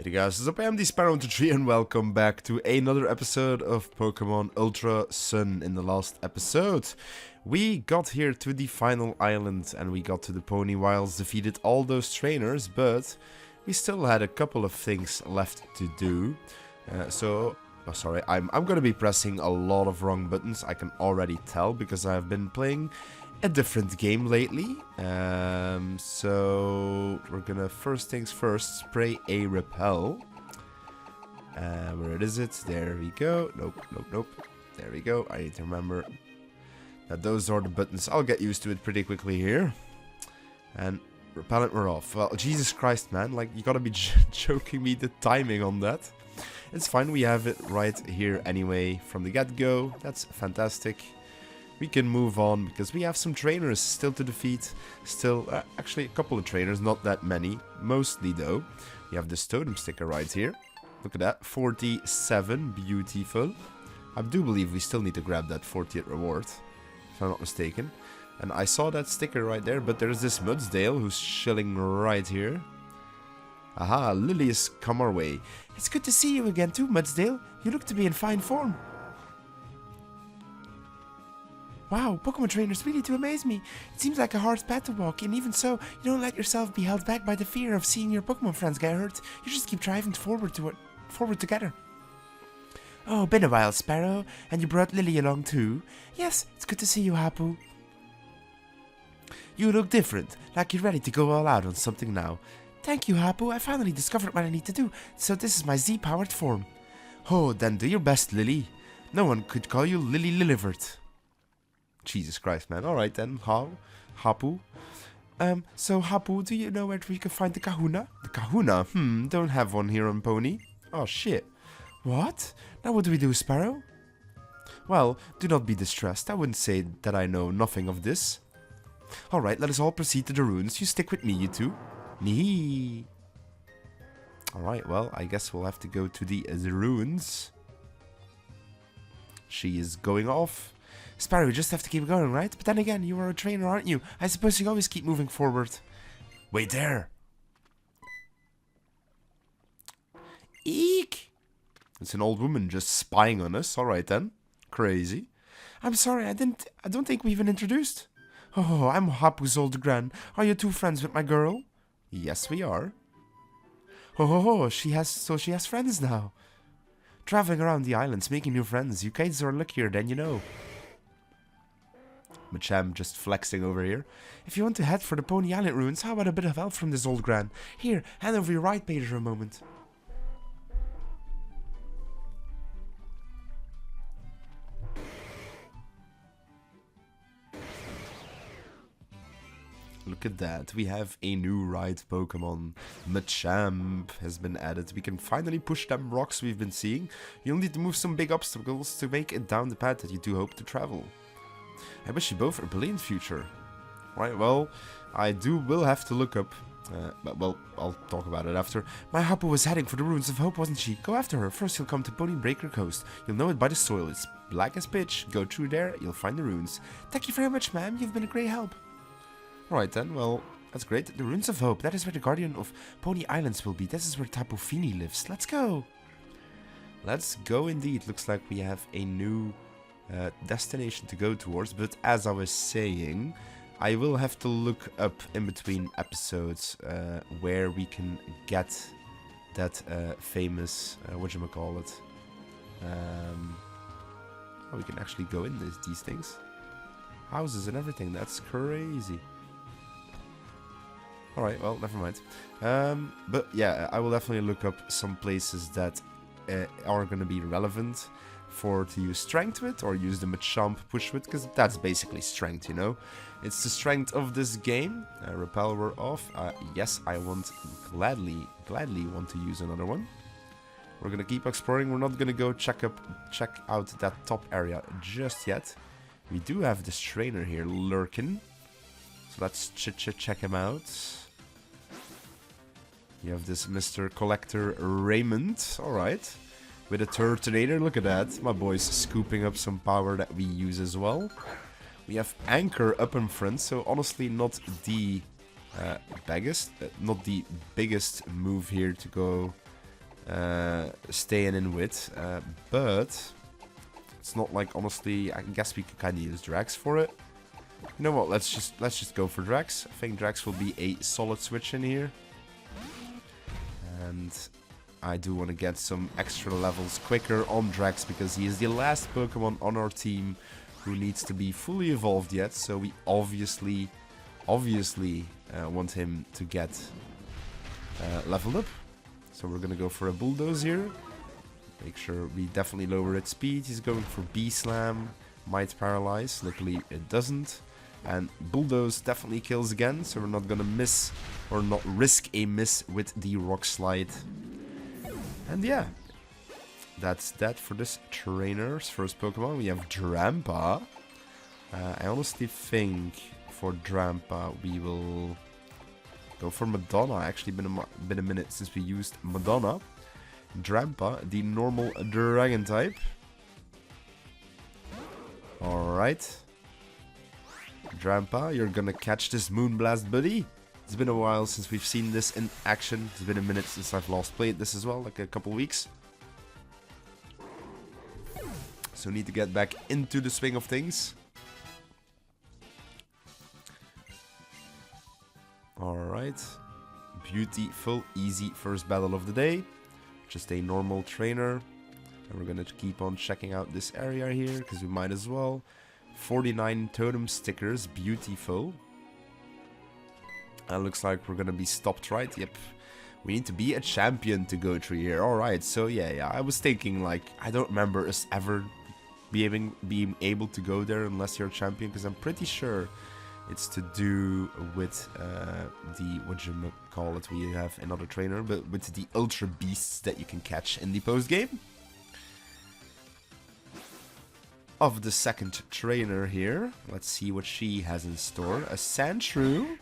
Hey guys, what's up? I am the Sparrow123 and welcome back to another episode of Pokemon Ultra Sun. In the last episode, we got here to the final island and we got to the Pony Wilds, defeated all those trainers, but we still had a couple of things left to do. Sorry, I'm gonna be pressing a lot of wrong buttons, I can already tell, because I've been playing a different game lately. So we're gonna first things first spray a repel. Where is it? There we go. Nope. There we go. I need to remember that those are the buttons. I'll get used to it pretty quickly here. And repellent, we're off. Well, Jesus Christ, man, like, you gotta be joking me the timing on that. It's fine, we have it right here anyway from the get-go. That's fantastic. We can move on because we have some trainers still to defeat. Still, actually a couple of trainers, not that many. Mostly though. We have this totem sticker right here. Look at that, 47, beautiful. I do believe we still need to grab that 40th reward, if I'm not mistaken. And I saw that sticker right there, but there's this Mudsdale who's chilling right here. Aha, Lily has come our way. It's good to see you again too, Mudsdale. You look to be in fine form. Wow, Pokemon trainers really do amaze me. It seems like a hard path to walk, and even so, you don't let yourself be held back by the fear of seeing your Pokemon friends get hurt. You just keep driving forward together. Oh, been a while, Sparrow. And you brought Lily along too? Yes, it's good to see you, Hapu. You look different, like you're ready to go all out on something now. Thank you, Hapu. I finally discovered what I need to do, so this is my Z-powered form. Oh, then do your best, Lily. No one could call you Lily Lillivert. Jesus Christ, man. Alright then, Hapu. So Hapu, do you know where we can find the Kahuna? The Kahuna? Don't have one here on Pony. Oh, shit. What? Now what do we do, Sparrow? Well, do not be distressed. I wouldn't say that I know nothing of this. Alright, let us all proceed to the ruins. You stick with me, you two. Nee. Alright, well, I guess we'll have to go to the ruins. She is going off. Sparrow, you just have to keep going, right? But then again, you are a trainer, aren't you? I suppose you always keep moving forward. Wait there. Eek! It's an old woman just spying on us. Alright then. Crazy. I'm sorry, I don't think we even introduced. Oh, I'm Hapu's old gran. Are you two friends with my girl? Yes, we are. Oh, she has friends now. Traveling around the islands, making new friends. You kids are luckier than you know. Machamp just flexing over here. If you want to head for the Pony Island ruins, how about a bit of help from this old gran? Here, hand over your right page for a moment. Look at that, we have a new ride Pokemon. Machamp has been added. We can finally push them rocks we've been seeing. You'll need to move some big obstacles to make it down the path that you do hope to travel. I wish you both a brilliant future. Right, well, I will have to look up, but well, I'll talk about it after. My Hapu was heading for the Ruins of Hope, wasn't she? Go after her. First you'll come to Pony Breaker Coast. You'll know it by the soil. It's black as pitch. Go through there, you'll find the ruins. Thank you very much, ma'am. You've been a great help. Alright then, well, that's great. The Ruins of Hope. That is where the Guardian of Pony Islands will be. This is where Tapu Fini lives. Let's go. Let's go indeed. Looks like we have a new destination to go towards, but as I was saying, I will have to look up in between episodes where we can get that famous whatchamacallit. Oh, we can actually go in these things, houses and everything. That's crazy. Alright, well, never mind. But yeah, I will definitely look up some places that are going to be relevant to use strength with, or use the Machamp push with, because that's basically strength, you know. It's the strength of this game. Repel, we're off. Yes, I gladly want to use another one. We're gonna keep exploring. We're not gonna go check out that top area just yet. We do have this trainer here lurking, so let's check him out. You have this Mr. Collector Raymond. Alright. With a Turtonator, look at that. My boy's scooping up some power that we use as well. We have Anchor up in front, so honestly not the biggest move here to go staying in with. But it's not like, honestly, I guess we could kind of use Drax for it. You know what? Let's just go for Drax. I think Drax will be a solid switch in here. And I do want to get some extra levels quicker on Drax because he is the last Pokemon on our team who needs to be fully evolved yet. So we obviously want him to get leveled up. So we're gonna go for a Bulldoze here. Make sure we definitely lower its speed. He's going for B-Slam. Might paralyze. Luckily it doesn't. And Bulldoze definitely kills again. So we're not gonna miss or not risk a miss with the Rock Slide. And yeah, that's that for this trainer's first Pokemon. We have Drampa. I honestly think for Drampa we will go for Madonna. Actually been a minute since we used Madonna. Drampa, the normal Dragon type. Alright. Drampa, you're gonna catch this Moonblast, buddy. It's been a while since we've seen this in action. It's been a minute since I've last played this as well, like a couple weeks. So need to get back into the swing of things. Alright. Beautiful, easy first battle of the day. Just a normal trainer. And we're gonna keep on checking out this area here, because we might as well. 49 totem stickers, beautiful. Looks like we're gonna be stopped, right? Yep. We need to be a champion to go through here. Alright, so yeah, I was thinking, like, I don't remember us ever being able to go there unless you're a champion, because I'm pretty sure it's to do with the, whatchamacallit, we have another trainer, but with the Ultra Beasts that you can catch in the post-game. Of the second trainer here. Let's see what she has in store. A Sandshrew?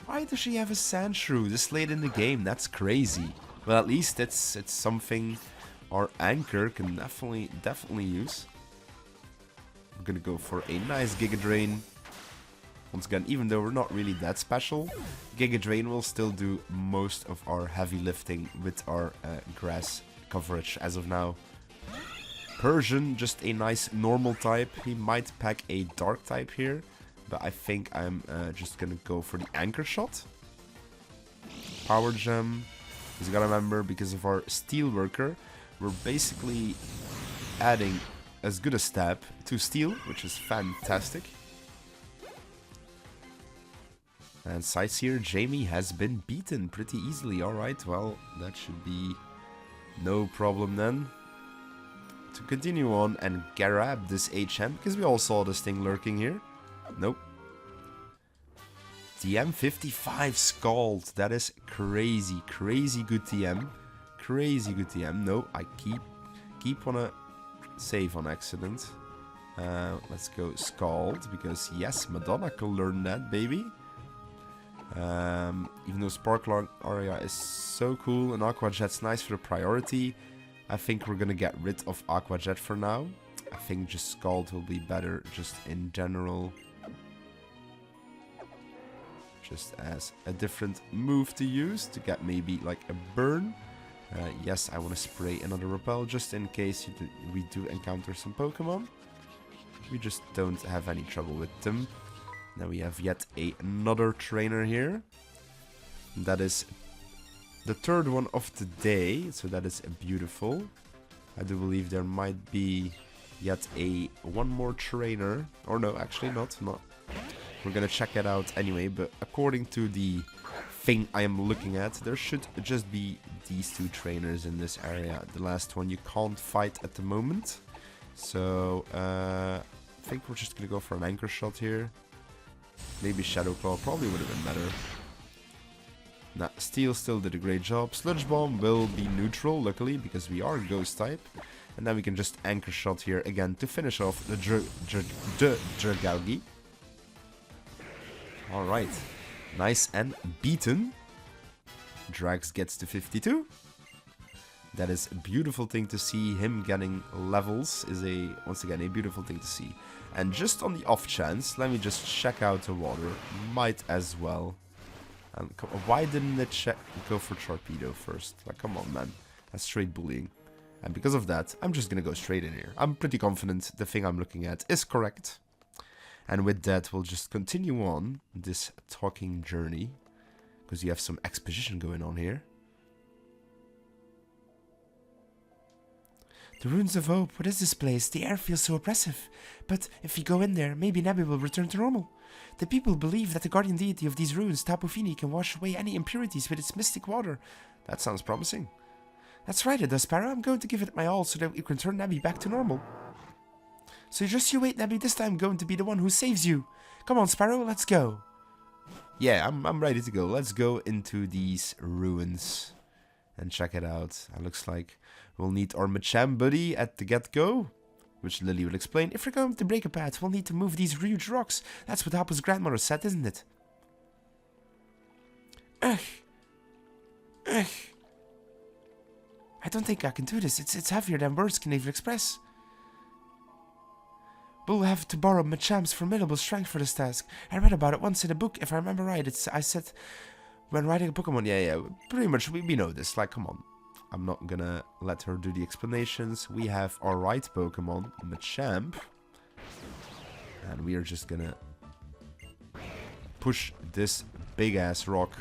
Why does she have a Sandshrew this late in the game? That's crazy. Well, at least it's something our Anchor can definitely use. I'm gonna go for a nice Giga Drain. Once again, even though we're not really that special, Giga Drain will still do most of our heavy lifting with our grass coverage as of now. Persian, just a nice normal type. He might pack a dark type here, but I think I'm just gonna go for the Anchor Shot. Power Gem. Because you gotta remember, because of our Steel Worker, we're basically adding as good a stab to Steel, which is fantastic. And Sightseer Jamie has been beaten pretty easily. Alright, well, that should be no problem then. To continue on and grab this HM, because we all saw this thing lurking here. Nope. TM 55 Scald. That is crazy. Crazy good TM. Crazy good TM. No, I keep wanna save on accident. Let's go Scald, because yes, Madonna can learn that, baby. Even though Sparkle Aria is so cool and Aqua Jet's nice for the priority, I think we're gonna get rid of Aqua Jet for now. I think just Scald will be better just in general. Just as a different move to use to get maybe like a burn. Yes, I want to spray another Repel just in case we do encounter some Pokemon. We just don't have any trouble with them. Now we have yet another trainer here. That is the third one of the day, so that is beautiful. I do believe there might be yet one more trainer. Or no, actually not. We're gonna check it out anyway, but according to the thing I am looking at, there should just be these two trainers in this area. The last one you can't fight at the moment. So, I think we're just gonna go for an Anchor Shot here. Maybe Shadow Claw probably would have been better. Nah, Steel still did a great job. Sludge Bomb will be neutral, luckily, because we are Ghost type. And then we can just Anchor Shot here again to finish off the Dragalge. Alright. Nice and beaten. Drax gets to 52. That is a beautiful thing to see. Him getting levels is once again a beautiful thing to see. And just on the off chance, let me just check out the water. Might as well. And why didn't it go for Torpedo first? Like, come on, man. That's straight bullying. And because of that, I'm just gonna go straight in here. I'm pretty confident the thing I'm looking at is correct. And with that, we'll just continue on this talking journey. Because you have some exposition going on here. The Ruins of Hope, what is this place? The air feels so oppressive. But if we go in there, maybe Nebby will return to normal. The people believe that the guardian deity of these ruins, Tapu Fini, can wash away any impurities with its mystic water. That sounds promising. That's right, it does, Sparrow. I'm going to give it my all so that you can turn Nebby back to normal. So just you wait, Nebby. This time I'm going to be the one who saves you. Come on, Sparrow, let's go. Yeah, I'm ready to go. Let's go into these ruins and check it out. It looks like we'll need our Machamp buddy at the get-go, which Lily will explain. If we're going to break a path, we'll need to move these huge rocks. That's what Hapu's grandmother said, isn't it? Ugh. Ugh. I don't think I can do this. It's heavier than words can even express. We'll have to borrow Machamp's formidable strength for this task. I read about it once in a book, if I remember right. I said, when writing a Pokemon, yeah, pretty much, we know this. Like, come on. I'm not gonna let her do the explanations. We have our right Pokemon, Machamp. And we are just gonna push this big-ass rock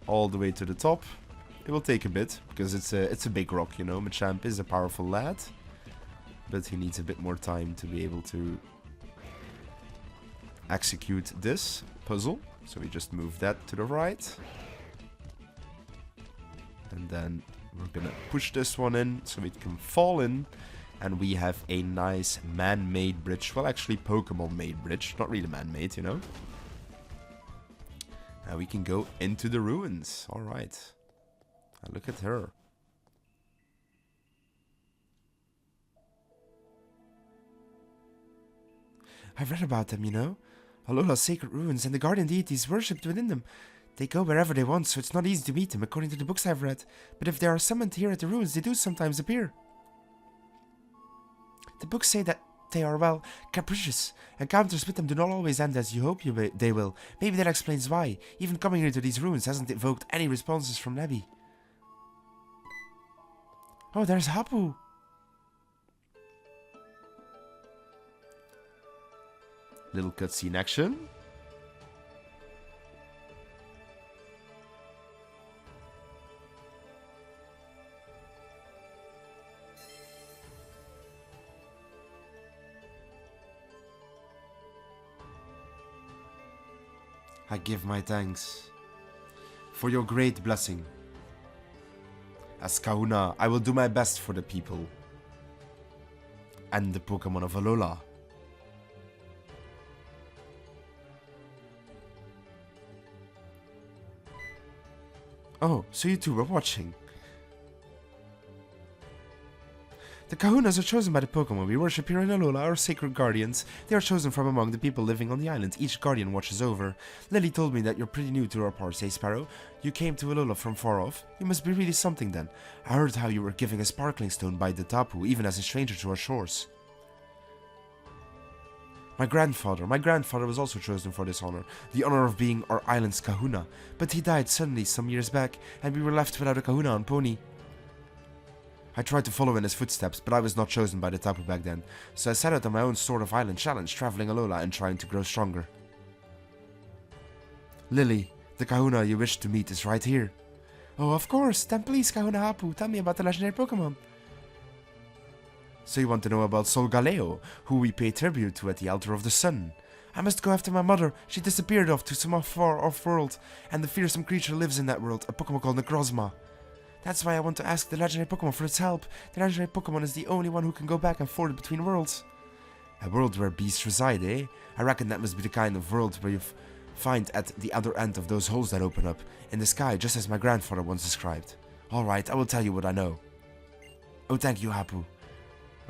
all the way to the top. It will take a bit, because it's a big rock, you know. Machamp is a powerful lad. But he needs a bit more time to be able to execute this puzzle. So we just move that to the right. And then we're gonna push this one in so it can fall in. And we have a nice man-made bridge. Well, actually Pokemon-made bridge. Not really man-made, you know. Now we can go into the ruins. Alright. Now look at her. I've read about them, you know. Alola's sacred ruins and the guardian deities worshipped within them. They go wherever they want, so it's not easy to meet them, according to the books I've read. But if they are summoned here at the ruins, they do sometimes appear. The books say that they are, well, capricious. Encounters with them do not always end as you hope they will. Maybe that explains why. Even coming here to these ruins hasn't evoked any responses from Nebby. Oh, there's Hapu. Little cutscene action. I give my thanks for your great blessing. As Kahuna, I will do my best for the people and the Pokemon of Alola. Oh, so you two were watching. The Kahunas are chosen by the Pokemon we worship here in Alola, our sacred guardians. They are chosen from among the people living on the island each guardian watches over. Lily told me that you're pretty new to our parts, eh, Sparrow? You came to Alola from far off? You must be really something then. I heard how you were given a sparkling stone by the Tapu, even as a stranger to our shores. My grandfather was also chosen for this honor, the honor of being our island's Kahuna, but he died suddenly some years back, and we were left without a Kahuna on Pony. I tried to follow in his footsteps, but I was not chosen by the Tapu back then, so I set out on my own sort of island challenge, traveling Alola and trying to grow stronger. Lily, the Kahuna you wish to meet is right here. Oh, of course, then please, Kahuna Hapu, tell me about the legendary Pokemon. So you want to know about Solgaleo, who we pay tribute to at the altar of the sun. I must go after my mother. She disappeared off to some far-off world, and the fearsome creature lives in that world, a Pokemon called Necrozma. That's why I want to ask the legendary Pokemon for its help. The legendary Pokemon is the only one who can go back and forth between worlds. A world where beasts reside, eh? I reckon that must be the kind of world where you find at the other end of those holes that open up in the sky, just as my grandfather once described. Alright, I will tell you what I know. Oh, thank you, Hapu.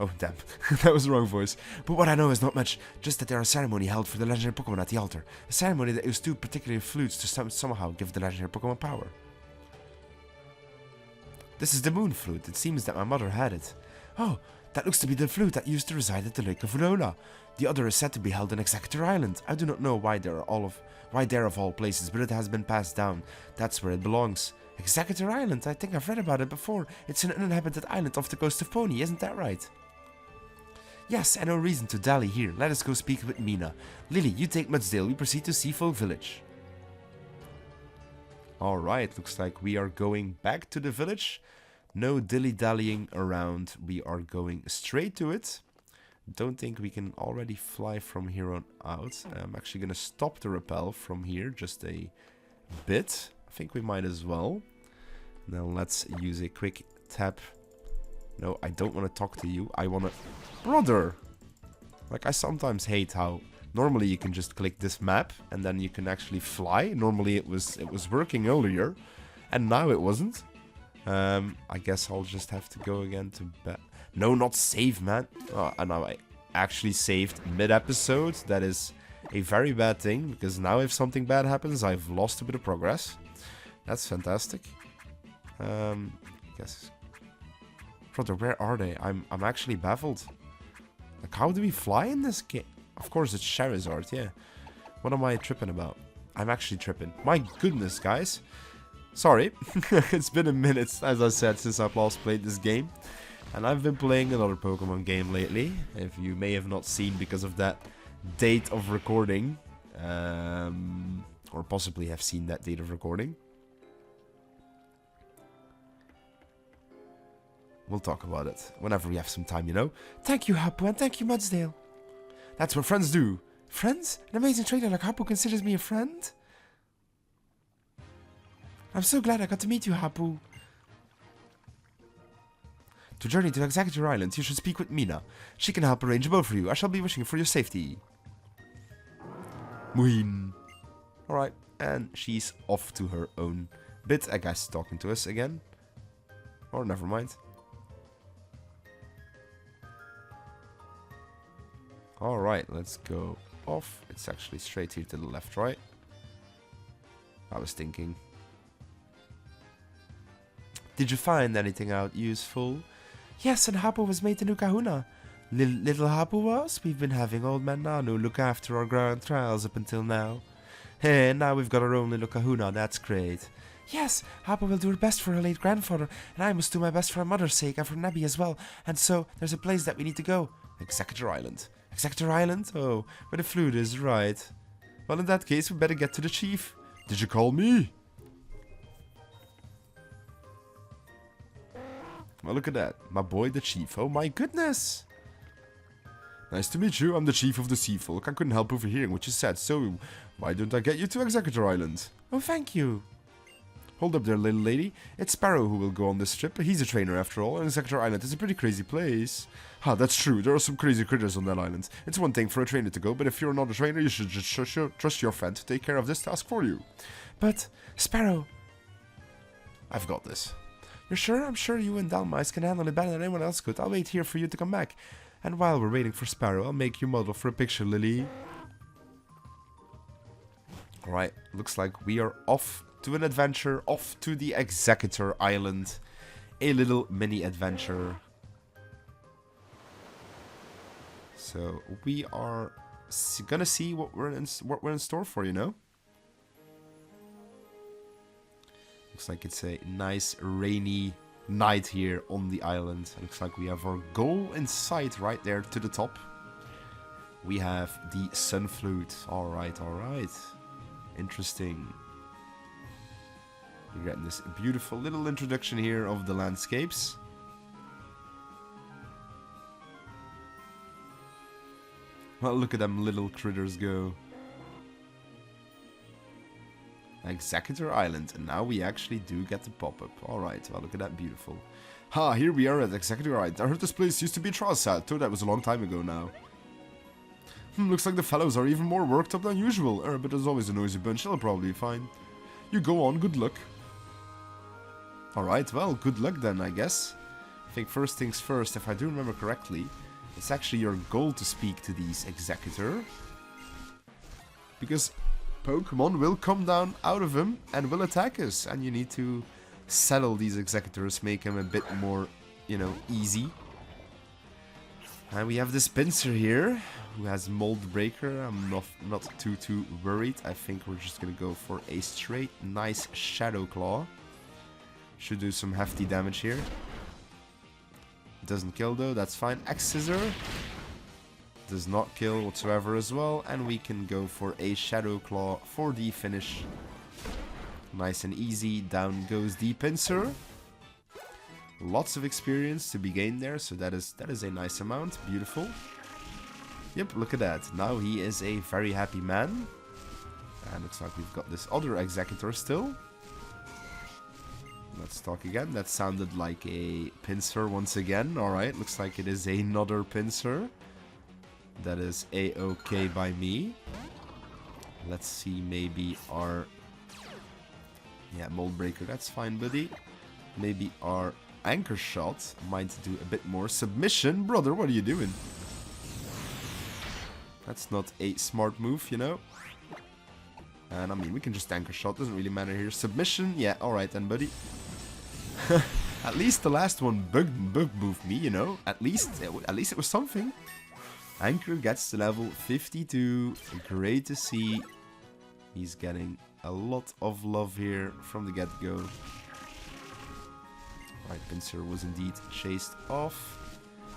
Oh, damn. That was the wrong voice. But what I know is not much, just that there is a ceremony held for the legendary Pokemon at the altar. A ceremony that used two particular flutes to somehow give the legendary Pokemon power. This is the Moon Flute. It seems that my mother had it. Oh, that looks to be the flute that used to reside at the Lake of Alola. The other is said to be held on Exeggutor Island. I do not know why there of all places, but it has been passed down. That's where it belongs. Exeggutor Island, I think I've read about it before. It's an uninhabited island off the coast of Pony, isn't that right? Yes, and no reason to dally here. Let us go speak with Mina. Lily, you take Mudsdale. We proceed to Seafolk Village. Alright, looks like we are going back to the village. No dilly-dallying around. We are going straight to it. Don't think we can already fly from here on out. I'm actually going to stop the rappel from here just a bit. I think we might as well. Now let's use a quick tap. No, I don't want to talk to you. I want to... Brother! Like, I sometimes hate how... Normally you can just click this map and then you can actually fly. Normally it was working earlier. And now it wasn't. I guess I'll just have to go again to bed. No, not save, man. Oh, and now I actually saved mid-episode. That is a very bad thing. Because now if something bad happens, I've lost a bit of progress. That's fantastic. I guess... Brother, where are they? I'm actually baffled. Like, how do we fly in this game? Of course, it's Charizard, yeah. What am I tripping about? I'm actually tripping. My goodness, guys. Sorry. It's been a minute, as I said, since I've last played this game. And I've been playing another Pokemon game lately. If you may have not seen because of that date of recording. Or possibly have seen that date of recording. We'll talk about it whenever we have some time, you know. Thank you, Hapu, and thank you, Mudsdale. That's what friends do. Friends? An amazing trainer like Hapu considers me a friend? I'm so glad I got to meet you, Hapu. To journey to Exeggutor Island, you should speak with Mina. She can help arrange a boat for you. I shall be wishing for your safety. Muhin. Alright, and she's off to her own bit, I guess, talking to us again. Or never mind. Alright, let's go off. It's actually straight here to the left, right? I was thinking. Did you find anything out useful? Yes, and Hapu was made the new kahuna. Little Hapu was? We've been having old man Nanu look after our ground trials up until now. Hey, now we've got our own little kahuna, that's great. Yes, Hapu will do her best for her late grandfather, and I must do my best for her mother's sake and for Nebby as well. And so, there's a place that we need to go. Exeggutor Island. Exeggutor Island? Oh, where the flute is, right. Well, in that case, we better get to the chief. Did you call me? Well, look at that. My boy, the chief. Oh my goodness. Nice to meet you. I'm the chief of the Seafolk. I couldn't help overhearing what you said, so why don't I get you to Exeggutor Island? Oh, thank you. Hold up there, little lady. It's Sparrow who will go on this trip. He's a trainer after all, and Exeggutor Island is a pretty crazy place. Ha, that's true. There are some crazy critters on that island. It's one thing for a trainer to go, but if you're not a trainer, you should just trust your friend to take care of this task for you. But, Sparrow... I've got this. You're sure? I'm sure you and Dalmice can handle it better than anyone else could. I'll wait here for you to come back. And while we're waiting for Sparrow, I'll make you model for a picture, Lily. Alright, looks like we are off to an adventure, off to the Exeggutor Island. A little mini adventure. So we are gonna see what we're in store for, you know. Looks like it's a nice rainy night here on the island. Looks like we have our goal in sight right there to the top. We have the sun flute. Alright, alright. Interesting. You're getting this beautiful little introduction here of the landscapes. Well, look at them little critters go. Exeggutor Island, and now we actually do get the pop-up. Alright, well, look at that beautiful. Ha, here we are at Exeggutor Island. I heard this place used to be a trial site, though that was a long time ago now. Looks like the fellows are even more worked up than usual. But there's always a noisy bunch, they'll probably be fine. You go on, good luck. Alright, well, good luck then, I guess. I think first things first, if I do remember correctly, it's actually your goal to speak to these Exeggutor. Because Pokemon will come down out of him and will attack us. And you need to settle these Exeggutors, make them a bit more, you know, easy. And we have this Pinsir here, who has Mold Breaker. I'm not too worried. I think we're just gonna go for a straight nice Shadow Claw. Should do some hefty damage here. Doesn't kill though, that's fine. Exeggutor does not kill whatsoever as well. And we can go for a Shadow Claw for the finish. Nice and easy. Down goes the pincer. Lots of experience to be gained there, so that is a nice amount. Beautiful. Yep, look at that. Now he is a very happy man. And looks like we've got this other Exeggutor still. Let's talk again. That sounded like a pincer once again. Alright, looks like it is another pincer. That is a-okay by me. Let's see, maybe our... Yeah, Mold Breaker, that's fine, buddy. Maybe our Anchor Shot might do a bit more. Submission? Brother, what are you doing? That's not a smart move, you know? And I mean, we can just Anchor Shot, doesn't really matter here. Submission? Yeah, alright then, buddy. At least the last one bug moved me, you know? At least it was something. Anchor gets to level 52. Great to see. He's getting a lot of love here from the get-go. Right, Pincer was indeed chased off.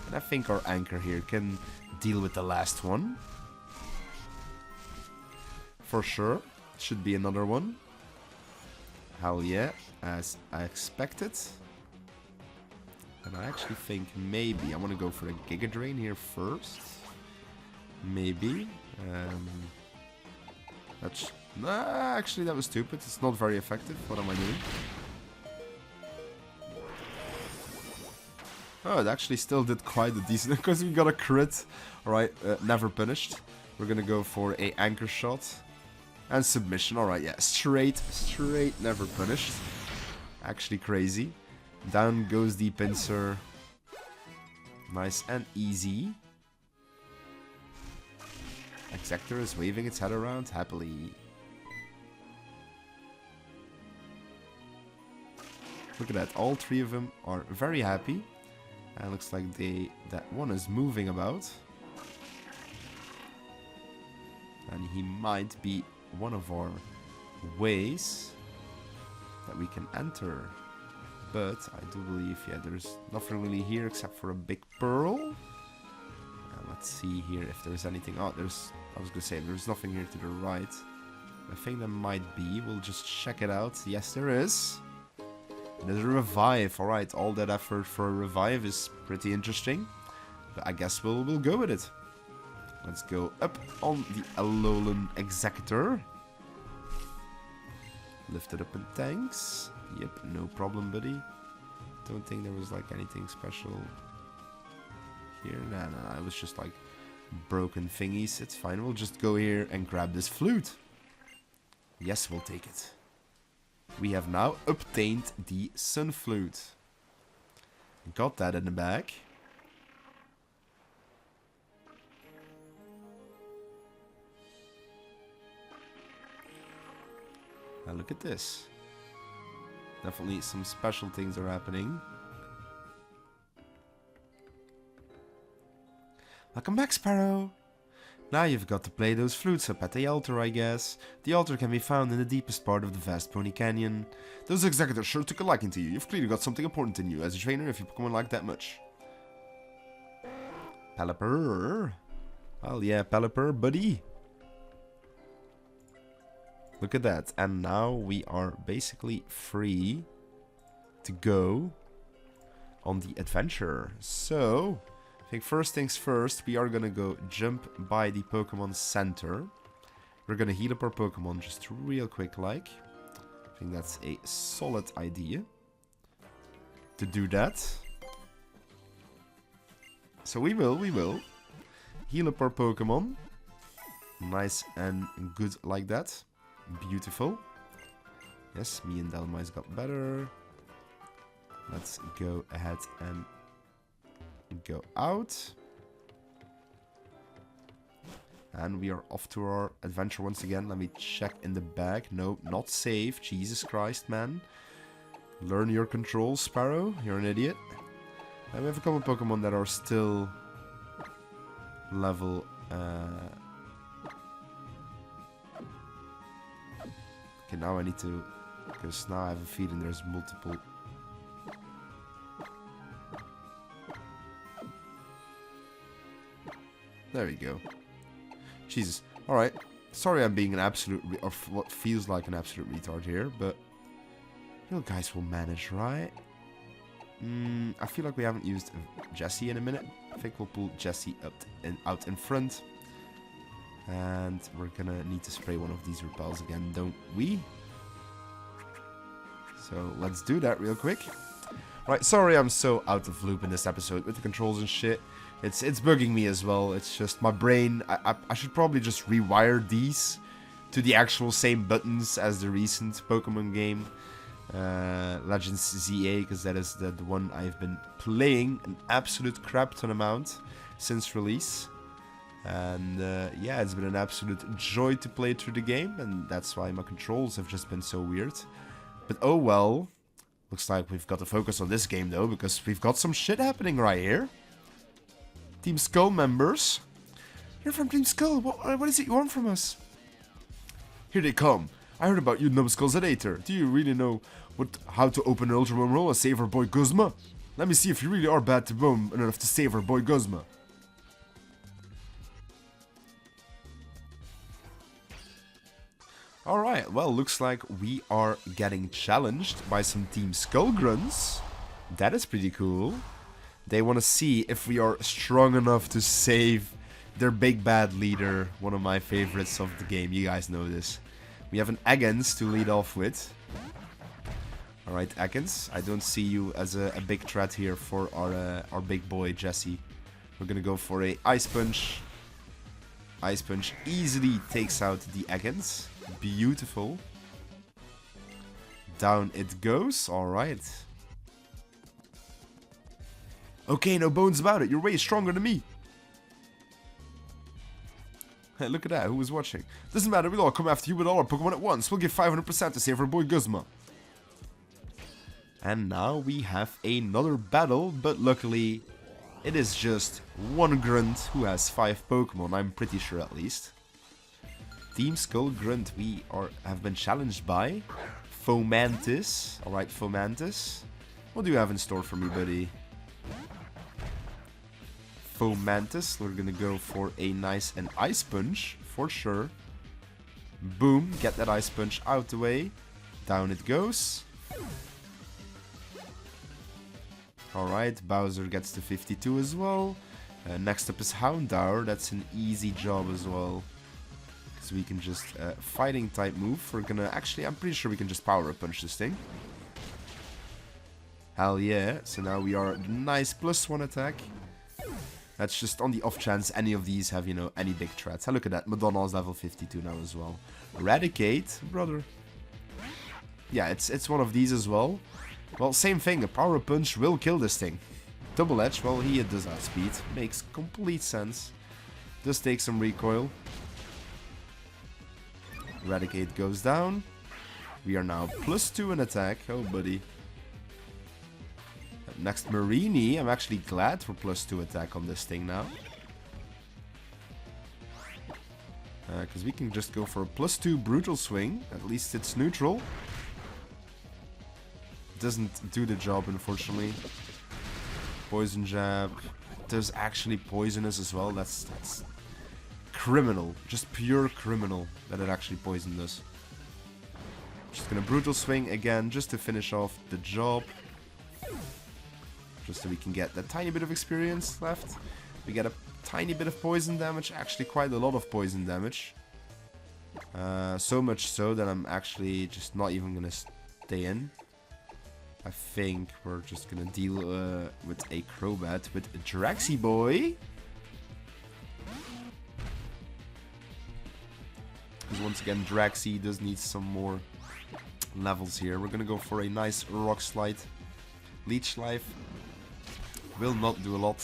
And I think our Anchor here can deal with the last one. For sure. Should be another one. Hell yeah, as I expected. And I actually think maybe I want to go for a Giga Drain here first. Maybe. That's... Nah, actually that was stupid. It's not very effective. What am I doing? Oh, it actually still did quite a decent... Because we got a crit. Alright, never punished. We're gonna go for a Anchor Shot. And submission. Alright, yeah. Straight, never punished. Actually crazy. Down goes the pincer. Nice and easy. Exeggutor is waving its head around happily. Look at that. All three of them are very happy. And looks like that one is moving about. And he might be one of our ways that we can enter. But I do believe, yeah, there's nothing really here except for a big pearl. Let's see here if there's anything. Oh, I was gonna say, there's nothing here to the right. I think there might be. We'll just check it out. Yes, there is. There's a revive. Alright, all that effort for a revive is pretty interesting. But I guess we'll go with it. Let's go up on the Alolan Exeggutor. Lift it up in tanks. Yep, no problem, buddy. Don't think there was like anything special here. Nah, it was just like broken thingies. It's fine. We'll just go here and grab this flute. Yes, we'll take it. We have now obtained the Sun Flute. Got that in the bag. Now look at this. Definitely some special things are happening. Welcome back, Sparrow. Now you've got to play those flutes up at the altar, I guess. The altar can be found in the deepest part of the vast Pony Canyon. Those Exeggutors sure took a liking to you. You've clearly got something important in you as a trainer if you Pokemon like that much. Pelipper. Well, yeah, Pelipper, buddy. Look at that. And now we are basically free to go on the adventure. So, I think first things first, we are gonna go jump by the Pokemon Center. We're gonna heal up our Pokemon just real quick like. I think that's a solid idea to do that. So we will heal up our Pokemon. Nice and good like that. Beautiful. Yes, me and Delmice got better. Let's go ahead and go out. And we are off to our adventure once again. Let me check in the bag. No, not safe. Jesus Christ, man. Learn your controls, Sparrow. You're an idiot. And we have a couple of Pokemon that are still level... Okay, now I need to... Because now I have a feeling there's multiple There we go. Jesus. Alright. Sorry I'm being an absolute... or what feels like an absolute retard here, but... you guys will manage, right? I feel like we haven't used Jesse in a minute. I think we'll pull Jesse out in front. And we're gonna need to spray one of these repels again, don't we? So let's do that real quick. Right, sorry I'm so out of loop in this episode with the controls and shit. It's bugging me as well. It's just my brain. I should probably just rewire these to the actual same buttons as the recent Pokemon game. Legends ZA, because that is the one I've been playing an absolute crap ton amount since release. And yeah, it's been an absolute joy to play through the game, and that's why my controls have just been so weird. But oh well. Looks like we've got to focus on this game though, because we've got some shit happening right here. Team Skull members. You're from Team Skull. What is it you want from us? Here they come. I heard about you numbskulls at Aether. Do you really know how to open an Ultra Bone Roll and save our boy Guzma? Let me see if you really are bad to bone enough to save our boy Guzma. Alright, well, looks like we are getting challenged by some Team Skull Grunts. That is pretty cool. They want to see if we are strong enough to save their big bad leader, one of my favorites of the game. You guys know this. We have an Eggins to lead off with. Alright, Eggins, I don't see you as a big threat here for our big boy Jesse. We're gonna go for a Ice Punch. Ice Punch easily takes out the Eggins. Beautiful. Down it goes. Alright. Okay, no bones about it. You're way stronger than me. Hey, look at that. Who was watching? Doesn't matter. We'll all come after you with all our Pokemon at once. We'll give 500% to save our boy Guzma. And now we have another battle, but luckily it is just one Grunt who has 5 Pokemon. I'm pretty sure at least. Team Skull Grunt, we have been challenged by Fomantis. Alright, Fomantis. What do you have in store for me, buddy? Fomantis, we're gonna go for a nice and Ice Punch, for sure. Boom, get that Ice Punch out the way. Down it goes. Alright, Bowser gets to 52 as well. Next up is Houndour, that's an easy job as well. So we can just fighting type move. We're gonna actually, I'm pretty sure we can just power punch this thing. Hell yeah. So now we are nice +1 attack. That's just on the off chance any of these have, you know, any big threats. Look at that. Madonna's level 52 now as well. Eradicate, brother. Yeah, it's one of these as well. Well, same thing. A power punch will kill this thing. Double edge, well, he does outspeed. Makes complete sense. Does take some recoil. Eradicate goes down. We are now +2 in attack. Oh, buddy. Next, Marini. I'm actually glad for +2 attack on this thing now. Because we can just go for a +2 Brutal Swing. At least it's neutral. Doesn't do the job, unfortunately. Poison Jab. Does actually poisonous as well. That's criminal. Just pure criminal that it actually poisoned us. Just gonna Brutal Swing again just to finish off the job. Just so we can get that tiny bit of experience left. We get a tiny bit of poison damage. Actually quite a lot of poison damage. So much so that I'm actually just not even gonna stay in. I think we're just gonna deal with a Crobat with Draxi Boy. Because once again, Draxi does need some more levels here. We're gonna go for a nice Rock Slide. Leech Life will not do a lot.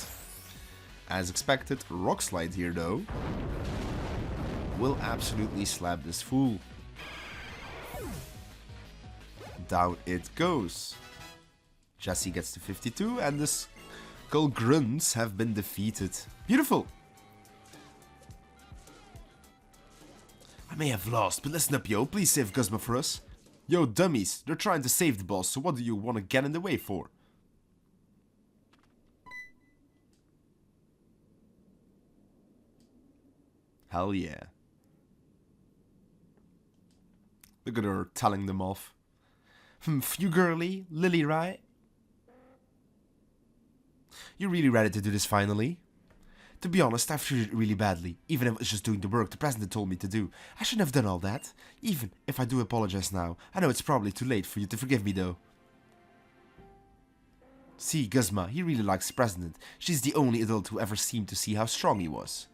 As expected, Rock Slide here though will absolutely slap this fool. Down it goes. Jesse gets to 52 and the Skull Grunts have been defeated. Beautiful! I may have lost, but listen up, yo. Please save Guzma for us. Yo, dummies. They're trying to save the boss, so what do you want to get in the way for? Hell yeah. Look at her telling them off. You girly, Lily, right? You're really ready to do this finally? To be honest, I've treated it really badly, even if it was just doing the work the president told me to do. I shouldn't have done all that. Even if I do apologize now, I know it's probably too late for you to forgive me though. See, Guzma, he really likes the president. She's the only adult who ever seemed to see how strong he was.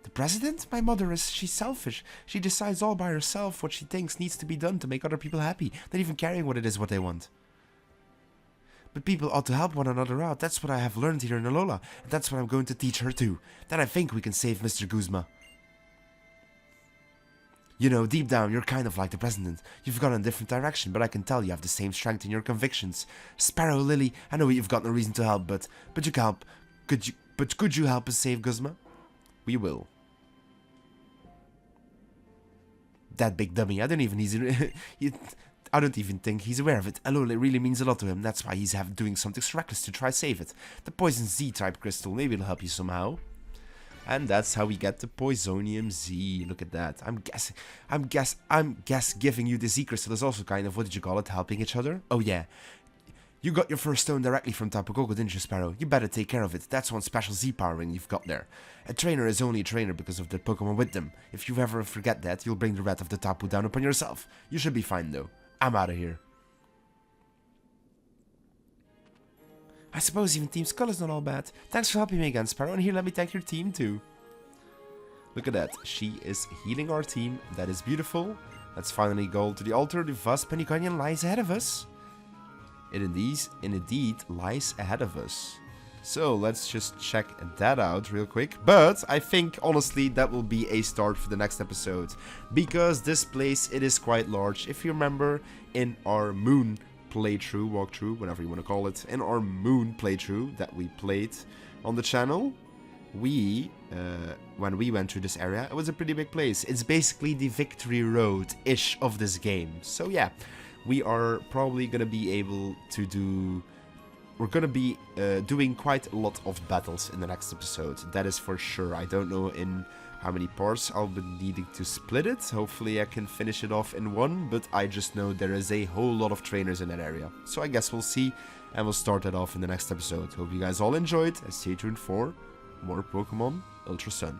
The president? My mother she's selfish. She decides all by herself what she thinks needs to be done to make other people happy, not even caring what it is what they want. But people ought to help one another out. That's what I have learned here in Alola, and that's what I'm going to teach her too. Then I think we can save Mr. Guzma. You know, deep down, you're kind of like the president. You've gone in a different direction, but I can tell you have the same strength in your convictions. Sparrow, Lily, I know you've got no reason to help, but you can help. Could you help us save Guzma? We will. That big dummy, I don't even think he's aware of it. Alola really means a lot to him. That's why he's doing something reckless to try save it. The poison Z-type crystal, maybe it'll help you somehow. And that's how we get the Poisonium Z. Look at that. I'm guess giving you the Z crystal is also kind of, what did you call it, helping each other? Oh yeah. You got your first stone directly from Tapu Koko, didn't you, Sparrow? You better take care of it. That's one special Z-power ring you've got there. A trainer is only a trainer because of the Pokemon with them. If you ever forget that, you'll bring the wrath of the Tapu down upon yourself. You should be fine, though. I'm out of here. I suppose even Team Skull is not all bad. Thanks for helping me again, Sparrow, and here let me thank your team, too. Look at that. She is healing our team. That is beautiful. Let's finally go to the altar. The vast Penny Canyon lies ahead of us. It indeed lies ahead of us. So let's just check that out real quick. But I think honestly that will be a start for the next episode, because this place, it is quite large. If you remember in our moon walkthrough, whatever you want to call it, in our moon playthrough that we played on the channel, when we went through this area, it was a pretty big place. It's basically the Victory Road-ish of this game. So yeah, we are probably going to be able to do... We're going to be doing quite a lot of battles in the next episode. That is for sure. I don't know in how many parts I'll be needing to split it. Hopefully I can finish it off in one. But I just know there is a whole lot of trainers in that area. So I guess we'll see. And we'll start that off in the next episode. Hope you guys all enjoyed. And stay tuned for more Pokemon Ultra Sun.